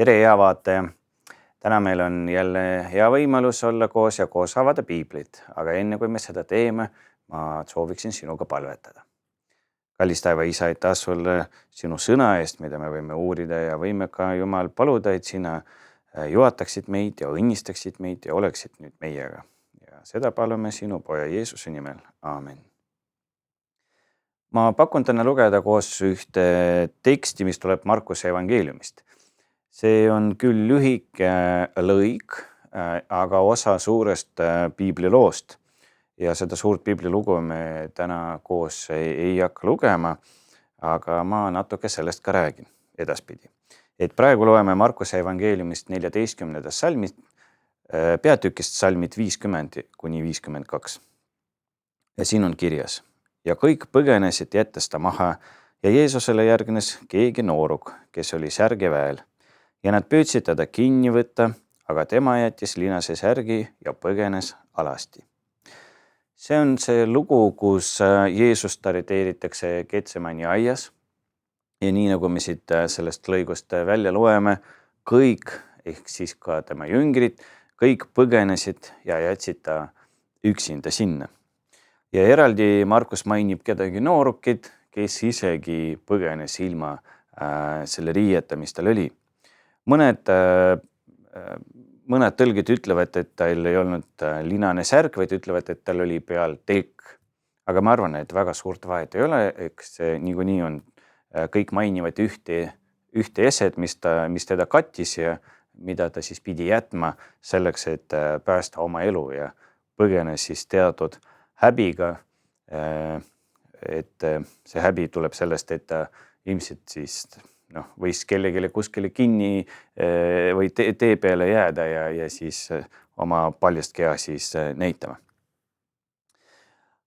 Tere, hea vaataja! Täna meil on jälle hea võimalus olla koos ja koos avada piiblit, aga enne kui me seda teeme, ma sooviksin sinuga palvetada. Kallis taeva isa, aitäh sulle sinu sõna eest, mida me võime uurida ja võime ka Jumal paluda, et sina juhataksid meid ja õnnistaksid meid ja oleksid nüüd meiega. Ja seda palume sinu poja Jeesuse nimel. Aamen. Ma pakun täna lugeda koos ühte teksti, mis tuleb Markuse evangeeliumist. See on küll lühike lõik, aga osa suurest piibliloost ja seda suurt piiblilugu me täna koos ei hakka lugema, aga ma natuke sellest ka räägin edaspidi. Et praegu loeme Markuse evangeeliumist 14. salmist, peatükist salmid 50 kuni 52. Ja siin on kirjas: ja kõik põgenesid jättes ta maha ja Jeesusele järgnes keegi nooruk, kes oli särgeväel. Ja nad püüdsid teda kinni võtta, aga tema jättis linase särgi ja põgenes alasti. See on see lugu, kus Jeesust arreteeritakse Getsemani aias. Ja nii nagu me siit sellest lõigust välja loeme, kõik, ehk siis ka tema jüngrid, kõik põgenesid ja jätsid ta üksinda sinna. Ja eraldi Markus mainib kedagi noorukit, kes isegi põgenes ilma selle riieta, mis tal oli. Mõned tõlgid ütlevad, et tal ei olnud linane särk, vaid ütlevad, et tal oli peal tekk. Aga ma arvan, et väga suurt vahet ei ole, eks niikuinii on, kõik mainivad ühte eset, mis teda kattis ja mida ta siis pidi jätma selleks, et päästa oma elu ja põgenes siis teatud häbiga. Et see häbi tuleb sellest, et ta ilmselt siis võis kellegile kuskile kinni või tee peale jääda ja siis oma paljast keha siis näitama.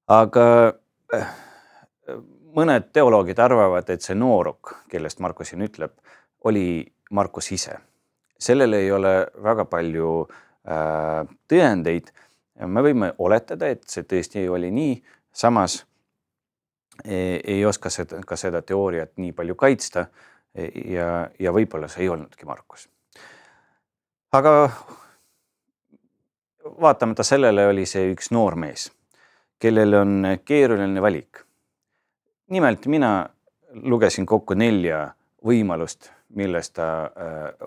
Aga mõned teoloogid arvavad, et see nooruk, kellest Markus siin ütleb, oli Markus ise. Sellele ei ole väga palju tõendeid. Me võime oletada, et see tõesti oli nii, samas ei oska ka seda teooriat nii palju kaitsta. Ja võib-olla see ei olnudki Markus. Aga vaatamata sellele oli see üks noor mees, kellel on keeruline valik. Nimelt mina lugesin kokku 4 võimalust, millest ta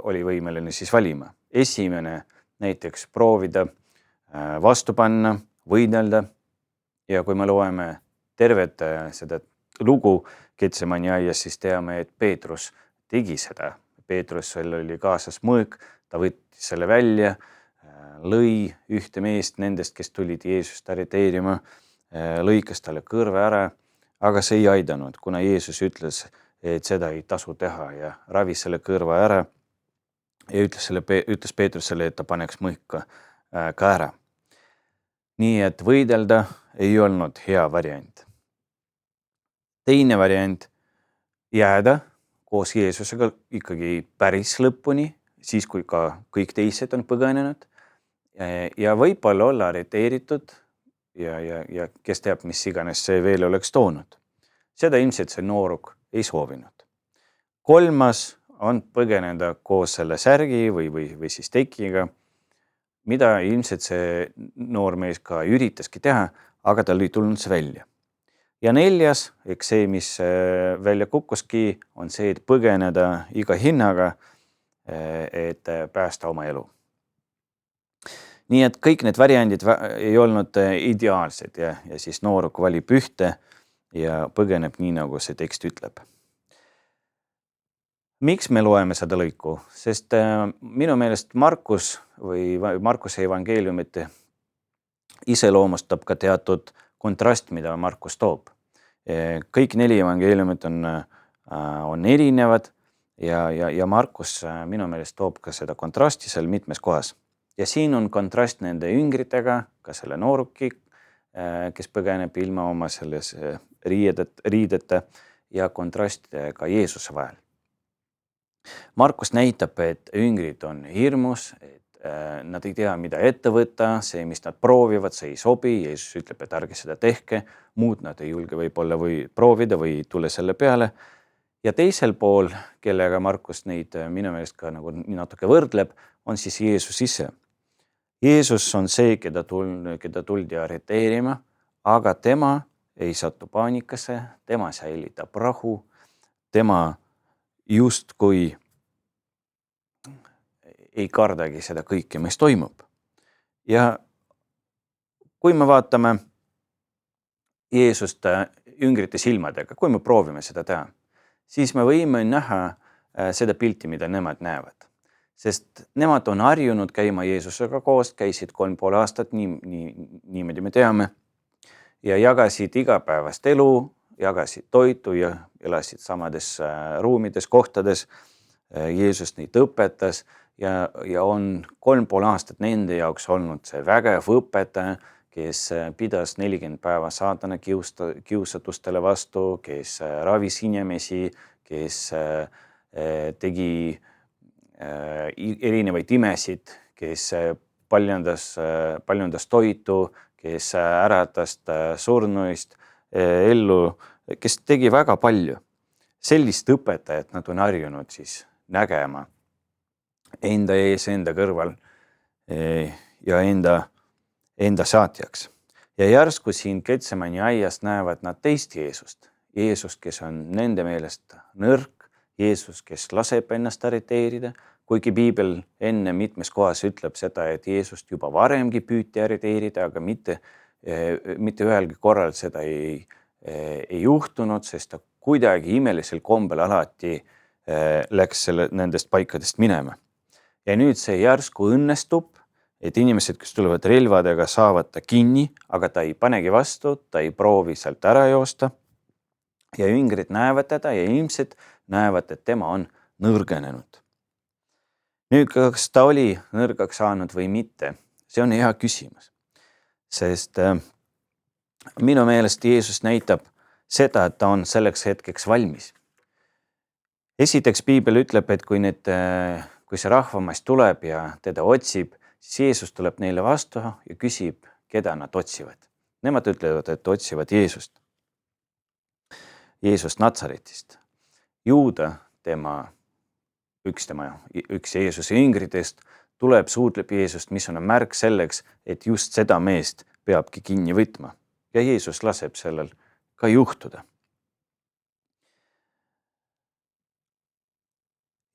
oli võimeline siis valima. Esimene näiteks proovida, vastu panna, võidelda. Ja kui me loeme tervet seda lugu Getsemani aias, siis teame, et Peetrus tegi seda. Peetrusel oli kaasas mõõk, ta võttis selle välja, lõi ühte meest nendest, kes tulid Jeesust arreteerima, lõikas talle kõrve ära, aga see ei aidanud, kuna Jeesus ütles, et seda ei tasu teha ja ravis selle kõrva ära ja ütles Peetrusele, et ta paneks mõõka ka ära. Nii et võidelda ei olnud hea variant. Teine variant, jääda koos Jeesusega ikkagi päris lõpuni, siis kui ka kõik teised on põgenenud ja võib-olla olla arreteeritud ja kes teab, mis iganes see veel oleks toonud. Seda ilmselt see nooruk ei soovinud. Kolmas on põgeneda koos selle särgi või siis tekiga, mida ilmselt see noor mees ka üritaski teha, aga tal ei tulnud see välja. Ja 4, eks see, mis välja kukkuski, on see, et põgeneda iga hinnaga, et päästa oma elu. Nii et kõik need variandid ei olnud ideaalsed ja siis nooruk valib ühte ja põgeneb nii, nagu see tekst ütleb. Miks me loeme seda lõiku? Sest minu meelest Markus või Markuse evangeeliumit iseloomustab ka teatud kontrast, mida Markus toob. Kõik 4 evangeeliumid on erinevad ja Markus minu meelest toob ka seda kontrasti seal mitmes kohas. Ja siin on kontrast nende jüngritega, ka selle nooruki, kes põgeneb ilma oma selles riideta ja kontrast ka Jeesuse vahel. Markus näitab, et jüngrid on hirmus, et nad ei tea, mida ette võtta, see, mis nad proovivad, see ei sobi. Jeesus ütleb, et ärge seda tehke, muud nad ei julge võib-olla või proovida või tule selle peale. ja teisel pool, kellega Markus neid minu meelest ka nagu natuke võrdleb, on siis Jeesus ise. Jeesus on see, keda tuldi arreteerima, aga tema ei satu paanikasse, tema säilitab rahu, tema justkui ei kardagi seda kõike, mis toimub. Ja kui me vaatame Jeesust üngrite silmadega, kui me proovime seda teha, siis me võime näha seda pilti, mida nemad näevad. Sest nemad on harjunud käima Jeesusega koos, käisid 3,5 aastat, niimoodi me teame, ja jagasid igapäevast elu, jagasid toitu ja elasid samades ruumides, kohtades. Jeesus neid õpetas ja on 3,5 aastat nende jaoks olnud see vägev õpetaja, kes pidas 40 päeva saatana kiusatustele vastu, kes ravis inimesi, kes tegi erinevaid imesid, kes paljondas toitu, kes äratas surnuist ellu, kes tegi väga palju. Sellist õpetajat nad on harjunud siis nägema enda ees, enda kõrval ja enda saatjaks. Ja järsku siin Getsemani aias näevad nad teist Jeesust. Jeesus, kes on nende meelest nõrk, Jeesus, kes laseb ennast arreteerida, kuigi Piibel enne mitmes kohas ütleb seda, et Jeesust juba varemgi püüti arreteerida, aga mitte ühelgi korral seda ei juhtunud, sest ta kuidagi imelisel kombel alati läks nendest paikadest minema. Ja nüüd see järsku õnnestub, et inimesed, kes tulevad relvadega, saavad ta kinni, aga ta ei panegi vastu, ta ei proovi sealt ära joosta. Ja jüngrid näevad teda ja ilmselt näevad, et tema on nõrgenenud. Nüüd, kas ta oli nõrgaks saanud või mitte, see on hea küsimus. Sest minu meelest Jeesus näitab seda, et ta on selleks hetkeks valmis. Esiteks Piibel ütleb, et kui see rahvamass tuleb ja teda otsib, siis Jeesus tuleb neile vastu ja küsib, keda nad otsivad. Nemad ütlevad, et otsivad Jeesust Natsaretist. Juuda, üks Jeesuse jüngritest, tuleb, suutleb Jeesust, mis on märk selleks, et just seda meest peabki kinni võtma. Ja Jeesus laseb sellel ka juhtuda.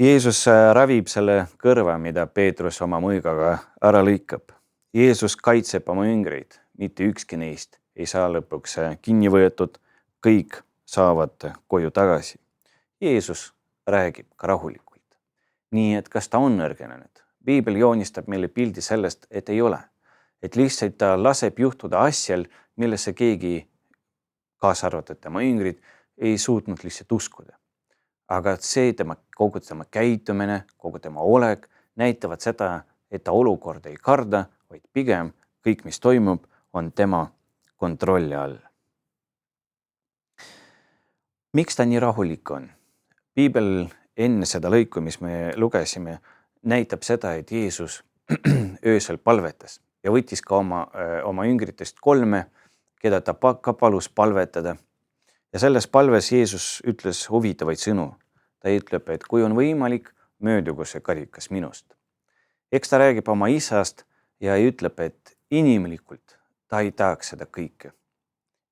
Jeesus ravib selle kõrva, mida Peetrus oma mõõgaga ära lõikab. Jeesus kaitseb oma jüngreid, mitte ükski neist ei saa lõpuks kinni võetud, kõik saavad koju tagasi. Jeesus räägib ka rahulikult. Nii et kas ta on nõrgenenud? Piibel joonistab meile pildi sellest, et ei ole. Et lihtsalt ta laseb juhtuda asjal, millesse keegi, kaasa arvatud tema jüngrid, ei suutnud lihtsalt uskuda. Aga see kogu tema käitumine, kogu tema olek näitavad seda, et ta olukord ei karda, vaid pigem kõik, mis toimub, on tema kontrolli all. Miks ta nii rahulik on? Piibel enne seda lõiku, mis me lugesime, näitab seda, et Jeesus öösel palvetas ja võttis ka oma jüngritest 3, keda ta ka palus palvetada. Ja selles palves Jeesus ütles huvitavaid sõnu. Ta ütleb, et kui on võimalik, möödugu see karikas minust. Eks ta räägib oma isast ja ütleb, et inimlikult ta ei tahaks seda kõike.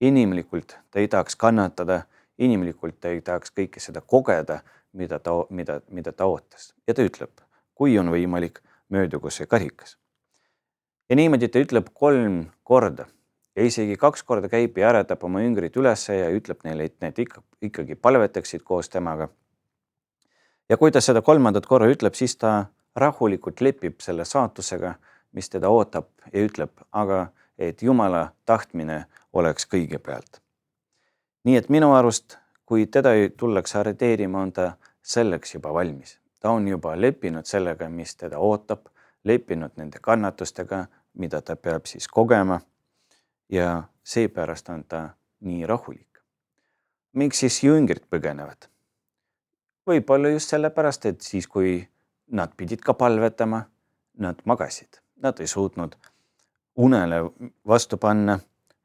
Inimlikult ta ei tahaks kannatada, inimlikult ta ei tahaks kõike seda kogeda, mida ta ootas. Ja ta ütleb, kui on võimalik, möödugu see karikas. Ja niimoodi ta ütleb 3 korda. Ja isegi 2 korda käib ja äratab oma jüngrid üles ja ütleb neile, et need ikkagi palvetaksid koos temaga. Ja kui ta seda 3. korra ütleb, siis ta rahulikult lepib selle saatusega, mis teda ootab ja ütleb, aga et Jumala tahtmine oleks kõigepealt. Nii et minu arust, kui teda tullakse arreteerima, on ta selleks juba valmis. Ta on juba leppinud sellega, mis teda ootab, leppinud nende kannatustega, mida ta peab siis kogema. Ja seepärast on ta nii rahulik. Miks siis jüngrid põgenevad? Võib-olla just sellepärast, et siis, kui nad pidid ka palvetama, nad magasid. Nad ei suutnud unele vastu panna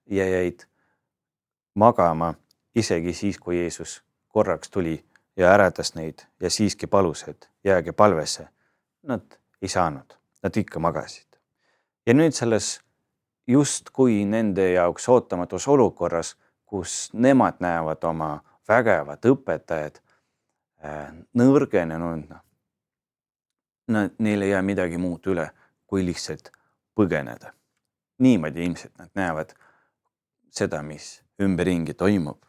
ja jäid magama isegi siis, kui Jeesus korraks tuli ja äratas neid ja siiski palus, et jääge palvesse. Nad ei saanud, nad ikka magasid. Ja nüüd selles justkui nende jaoks ootamatus olukorras, kus nemad näevad oma vägevad õpetajad nõrgenenuna, neil ei jää midagi muud üle, kui lihtsalt põgeneda. Niimoodi ilmselt nad näevad seda, mis ümberringi toimub.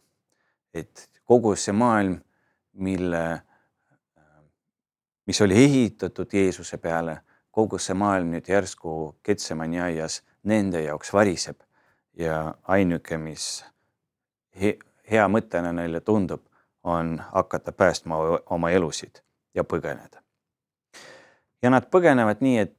Et kogu see maailm, mis oli ehitatud Jeesuse peale, kogu see maailm nüüd järsku Getsemani aias nende jaoks variseb ja ainuke, mis hea mõttena neile tundub, on hakata päästma oma elusid ja põgeneda. Ja nad põgenevad nii, et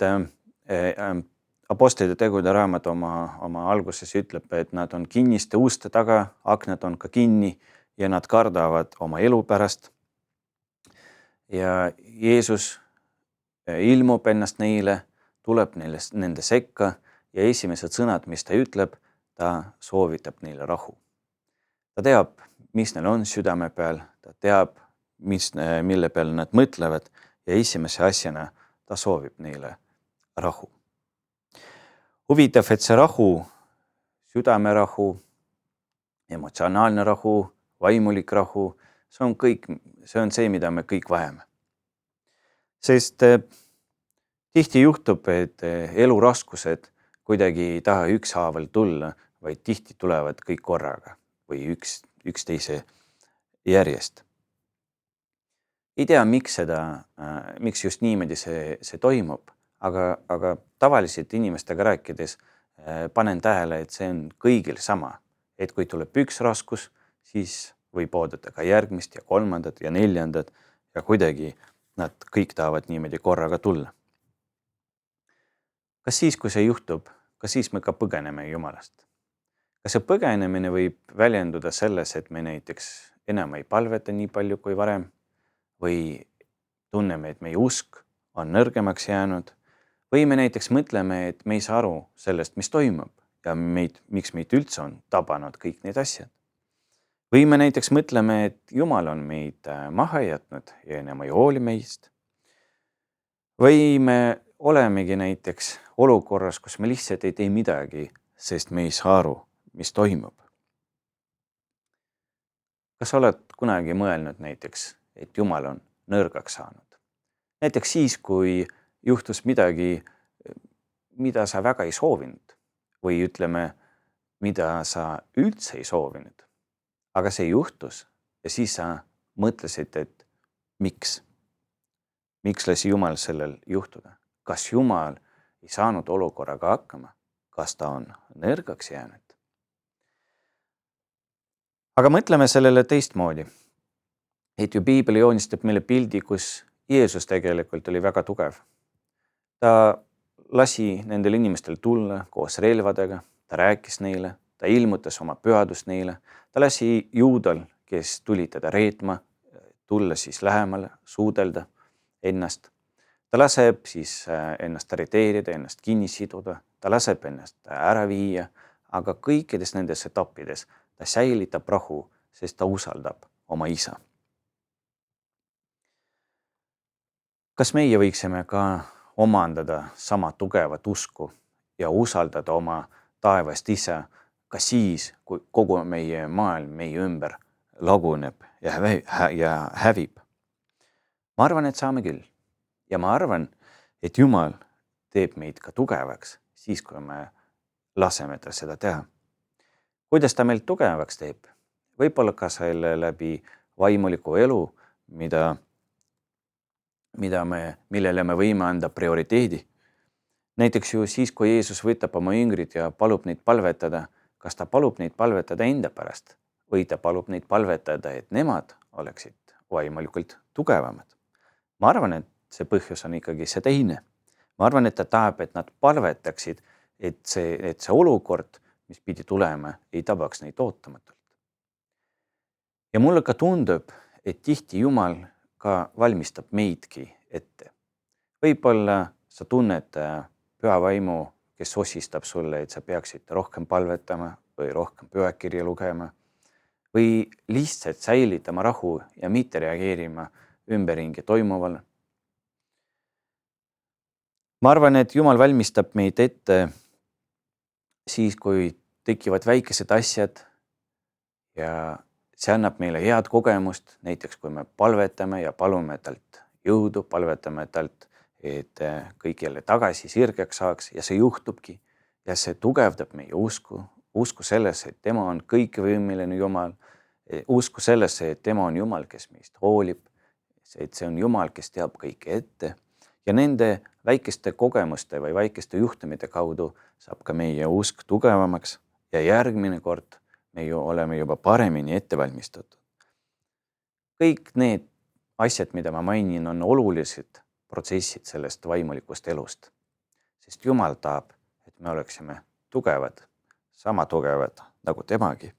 Apostlite tegude raamat oma alguses ütleb, et nad on kinniste uste taga, aknad on ka kinni ja nad kardavad oma elu pärast. Ja Jeesus ilmub ennast neile, tuleb nende sekka ja esimesed sõnad, mis ta ütleb, ta soovitab neile rahu. Ta teab, mis neil on südame peal, ta teab, mille peal nad mõtlevad ja esimese asjana ta soovib neile rahu. Huvitav, et see rahu, südamerahu, emotsionaalne rahu, vaimulik rahu, see on see, mida me kõik vajame. Sest tihti juhtub, et eluraskused kuidagi ei taha ükshaaval tulla, vaid tihti tulevad kõik korraga või üksteise järjest. Ei tea, miks just niimoodi see toimub, aga tavaliselt inimestega rääkides panen tähele, et see on kõigil sama. Et kui tuleb üks raskus, siis võib oodata ka järgmist ja kolmandat ja neljandat ja kuidagi nad kõik tahavad niimoodi korraga tulla. Kas siis, kui see juhtub, kas siis me ka põgeneme Jumalast? Kas see põgenemine võib väljenduda selles, et me näiteks enam ei palveta nii palju kui varem või tunneme, et meie usk on nõrgemaks jäänud või me näiteks mõtleme, et me ei saa aru sellest, mis toimub ja miks meid üldse on tabanud kõik need asjad. Või me näiteks mõtleme, et Jumal on meid maha jätnud ja enam ei hooli meist. Või me olemegi näiteks olukorras, kus me lihtsalt ei tee midagi, sest me ei saa aru, mis toimub. Kas oled kunagi mõelnud näiteks, et Jumal on nõrgaks saanud? Näiteks siis, kui juhtus midagi, mida sa väga ei soovinud või ütleme, mida sa üldse ei soovinud. Aga see juhtus ja siis sa mõtlesid, et miks? Miks lasi Jumal sellel juhtuda? Kas Jumal ei saanud olukorraga hakkama? Kas ta on nõrgaks jäänud? Aga mõtleme sellele teistmoodi. Et ju Piibel joonistab meile pildi, kus Jeesus tegelikult oli väga tugev. Ta lasi nendel inimestel tulla koos relvadega, ta rääkis neile, ta ilmutas oma pühadust neile, ta lasi juudal, kes tuli teda reetma, tulla siis lähemale, suudelda ennast. Ta laseb siis ennast arreteerida, ennast kinni siduda, ta laseb ennast ära viia, aga kõikides nendes etappides ta säilitab rahu, sest ta usaldab oma isa. Kas meie võiksime ka omandada sama tugevat usku ja usaldada oma taevast isa ka siis, kui kogu meie maailm meie ümber laguneb ja hävib? Ma arvan, et saame küll. Ja ma arvan, et Jumal teeb meid ka tugevaks siis, kui me laseme ta seda teha. Kuidas ta meilt tugevaks teeb? Võib-olla ka selle läbi vaimuliku elu, millele me võime anda prioriteedi. Näiteks ju siis, kui Jeesus võtab oma jüngrid ja palub neid palvetada, kas ta palub neid palvetada enda pärast või ta palub neid palvetada, et nemad oleksid vaimulikult tugevamad. Ma arvan, et see põhjus on ikkagi see teine. Ma arvan, et ta tahab, et nad palvetaksid, et see olukord, mis pidi tulema, ei tabaks neid ootamatult. Ja mulle ka tundub, et tihti Jumal ka valmistab meidki ette. Võib-olla sa tunned püha vaimu, kes osistab sulle, et sa peaksid rohkem palvetama või rohkem pühakirja lugema. või lihtsalt säilitama rahu ja mitte reageerima ümberringi toimuvale. Ma arvan, et Jumal valmistab meid ette siis, kui tekivad väikesed asjad ja see annab meile head kogemust, näiteks kui me palvetame ja palume talt jõudu, palvetame talt, et kõik jälle tagasi sirgeks saaks ja see juhtubki ja see tugevdab meie usku sellesse, et tema on kõikvõimeline Jumal, usku sellesse, et tema on Jumal, kes meist hoolib, et see on Jumal, kes teab kõike ette ja nende väikeste kogemuste või väikeste juhtumite kaudu saab ka meie usk tugevamaks ja järgmine kord me ju oleme juba paremini ette valmistatud. Kõik need asjad, mida ma mainin, on olulised protsessid sellest vaimulikust elust, sest Jumal tahab, et me oleksime tugevad, sama tugevad nagu temagi.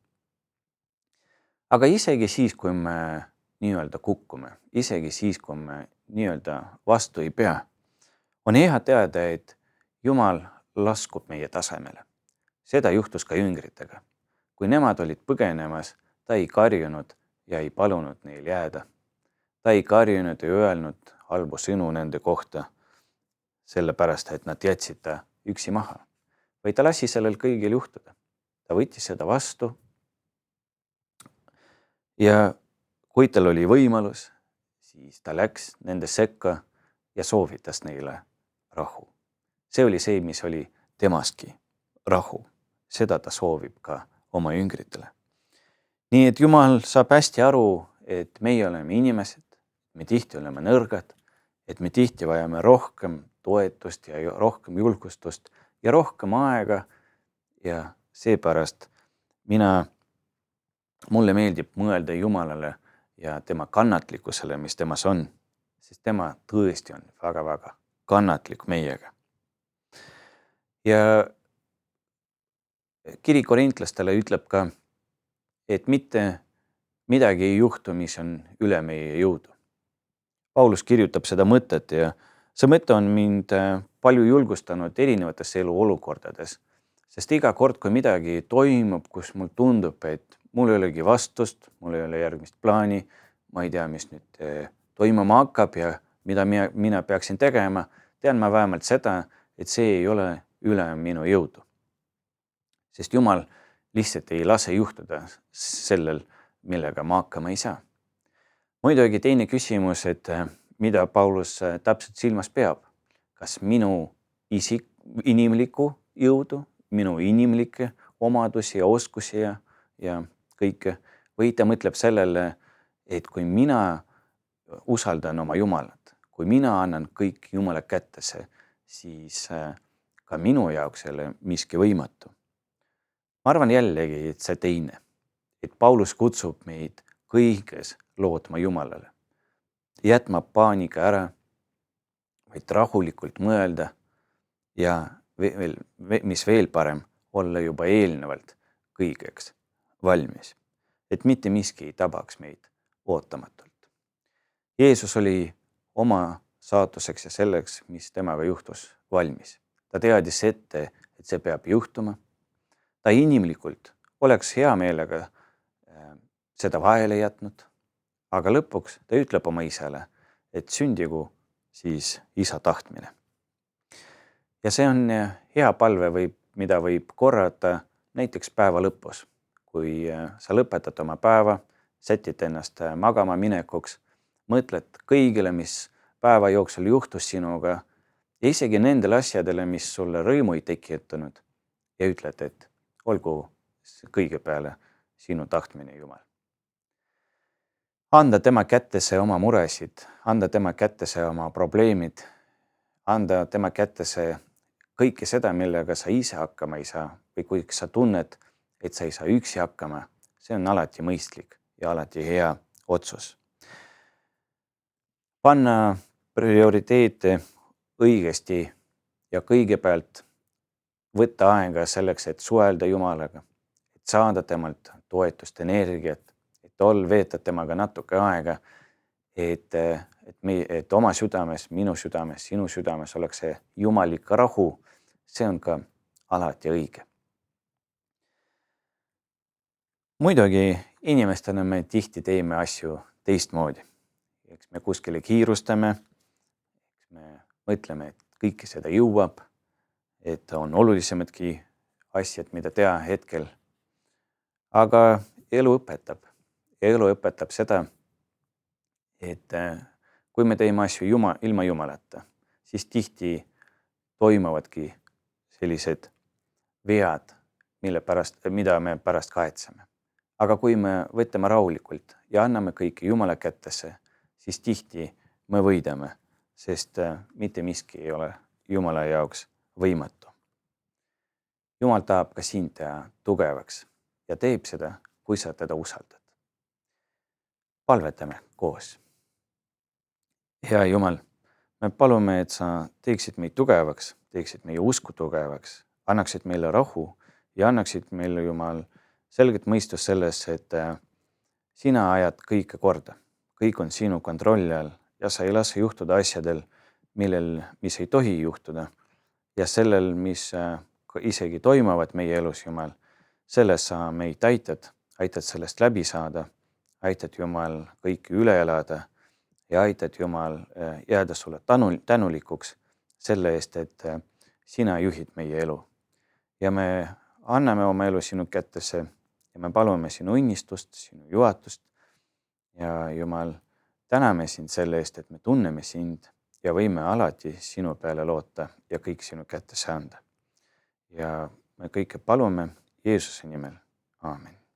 Aga isegi siis, kui me nii-öelda kukkume, isegi siis, kui me nii-öelda vastu ei pea, on hea teada, et Jumal laskub meie tasemele. Seda juhtus ka jüngritega. Kui nemad olid põgenemas, ta ei karjunud ja ei palunud neil jääda. Ta ei karjunud ja öelnud halbu sõnu nende kohta, sellepärast, et nad jätsid ta üksi maha. Või ta lasi sellel kõigil juhtuda. Ta võttis seda vastu ja kui tal oli võimalus, siis ta läks nende sekka ja soovitas neile rahu. See oli see, mis oli temaski rahu. Seda ta soovib ka oma jüngritele. Nii et Jumal saab hästi aru, et meie oleme inimesed, me tihti oleme nõrgad, et me tihti vajame rohkem toetust ja rohkem julgustust ja rohkem aega ja seepärast mulle meeldib mõelda Jumalale ja tema kannatlikkusele, mis temas on, sest tema tõesti on väga-väga kannatlik meiega. Ja kiri korintlastele ütleb ka, et mitte midagi ei juhtu, mis on üle meie jõudu. Paulus kirjutab seda mõtet ja see mõte on mind palju julgustanud erinevates eluolukordades, sest iga kord, kui midagi toimub, kus mul tundub, et mul ei olegi vastust, mul ei ole järgmist plaani, ma ei tea, mis nüüd toimuma hakkab ja mida mina peaksin tegema, tean ma vähemalt seda, et see ei ole üle minu jõudu. Sest Jumal lihtsalt ei lase juhtuda sellel, millega ma hakkama ei saa. Muidugi teine küsimus, et mida Paulus täpselt silmas peab. Kas minu inimlikku jõudu, minu inimlikke omadusi ja oskusi ja kõike, või ta mõtleb sellele, et kui mina usaldan oma Jumalat, kui mina annan kõik Jumala kättesse, siis ka minu jaoks ei ole miski võimatu. Ma arvan jällegi, et see teine, et Paulus kutsub meid kõiges lootma Jumalale, jätma paanika ära, vaid rahulikult mõelda ja mis veel parem, olla juba eelnevalt kõigeks valmis, et mitte miski ei tabaks meid ootamatult. Jeesus oli oma saatuseks ja selleks, mis temaga juhtus, valmis. Ta teadis ette, et see peab juhtuma. Ta inimlikult oleks hea meelega seda vahele jätnud, aga lõpuks ta ütleb oma isale, et sündigu siis isa tahtmine. Ja see on hea palve, mida võib korrata näiteks päeva lõpus. Kui sa lõpetad oma päeva, sätid ennast magama minekuks, mõtled kõigile, mis päeva jooksul juhtus sinuga ja isegi nendele asjadele, mis sulle rõõmu ei tekitanud ja ütled, et olgu kõige peale sinu tahtmine, Jumal. Anda tema kättesse oma muresid, anda tema kättesse oma probleemid, anda tema kättesse kõike seda, millega sa ise hakkama ei saa või kui sa tunned, et sa ei saa üksi hakkama, see on alati mõistlik ja alati hea otsus. Panna prioriteete õigesti ja kõigepealt võtta aega selleks, et suhelda Jumalaga, et saada temalt toetust, energiat, et veeta temaga natuke aega, et oma südames, minu südames, sinu südames oleks see jumalik rahu, see on ka alati õige. Muidugi inimestena me tihti teeme asju teistmoodi. Eks me kuskile kiirustame, eks me mõtleme, et kõike seda jõuab, et on olulisemadki asjad, mida teha hetkel. Aga elu õpetab seda, et kui me teeme asju ilma Jumalata, siis tihti toimuvadki sellised vead, mida me pärast kahetseme. Aga kui me võtame rahulikult ja anname kõike Jumala kätesse, siis tihti me võidame, sest mitte miski ei ole Jumala jaoks võimatu. Jumal tahab ka sind teha tugevaks ja teeb seda, kui sa teda usaldad. Palvetame koos. Hea Jumal, me palume, et sa teeksid meid tugevaks, teeksid meie usku tugevaks, annaksid meile rahu ja annaksid meile, Jumal, selget mõistus selles, et sina ajad kõike korda. Kõik on sinu kontrolli all ja sa ei lase juhtuda asjadel, mis ei tohi juhtuda. Ja sellel, mis isegi toimuvad meie elus, Jumal, selles sa meid aitad sellest läbi saada, aitad, Jumal, kõiki üle elada ja aitad, Jumal, jääda sulle tänulikuks selle eest, et sina juhid meie elu. Ja me anname oma elu sinu kätesse ja me palume sinu õnnistust, sinu juhatust ja, Jumal, täname sind selle eest, et me tunneme sind ja võime alati sinu peale loota ja kõik sinu kätesse anda. Ja me kõike palume Jeesuse nimel. Aamen.